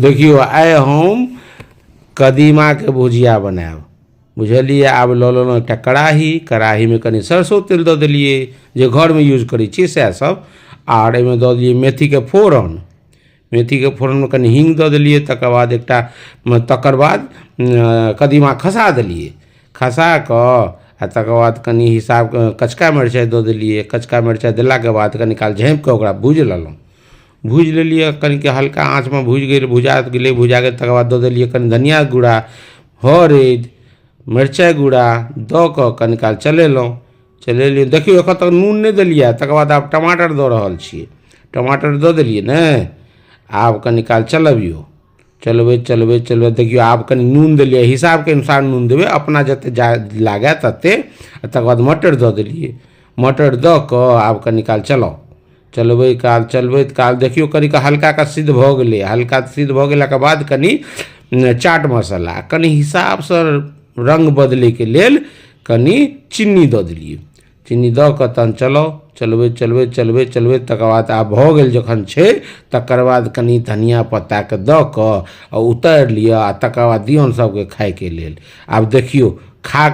देखियो आइ हम कदीमा के भुजिया बनाएब बुझलिए। आब लऽ लेलहुँ एकटा कढ़ाही में कनि सरसों तेल दऽ देलिए जे घर में यूज करै छी सएह सब, आर एहिमे दऽ दिए मेथी के फोरन में कनि हींग दऽ देलिए। तकर बाद कदीमा खसा देलिए, खसा कऽ आ तकर बाद कनि हिसाब कचका मिरचाइ दऽ देलिए। कचका मिरचाइ देलाके बाद कनि काल झाँपि कऽ ओकरा भूजि लेलहुँ, भूजि लेलिए कनि हल्का आँच में भुजा गेल। तकर बाद दऽ देलिए कनि धनिया गुड़ा, हरदि, मिरचाइ गुड़ा दऽ कऽ कनि काल चलेलिए। देखियो एखन तक नून नहीं देलिए। तकर बाद आब टमाटर दऽ रहल छिए, टमाटर दऽ देलिए ने। आब कनि काल चलबियो, चलबैत देखियो आब कनि नून देलिए, हिसाब के अनुसार नून देबै, अपना जते लागे तते। तकर बाद मटर दऽ देलिए, मटर दऽ कऽ आब कनि काल चलबैत काल देखियो कनि हल्का का सिद्ध भऽ गेलै। हल्का सिद्ध भऽ गेलाके बाद कनि चाट मसाला, कनि हिसाब से रंग बदले के लेल कनि चीनी दऽ देलिए। चीनी दऽ कऽ तहन चलबैत तकर बाद आब भऽ गेल जखन छै, तकर बाद कनि धनिया पत्ता के दऽ कऽ उतारि लिअ आ तकर बाद दियौन सबके खाय के लेल। आब देखियो खा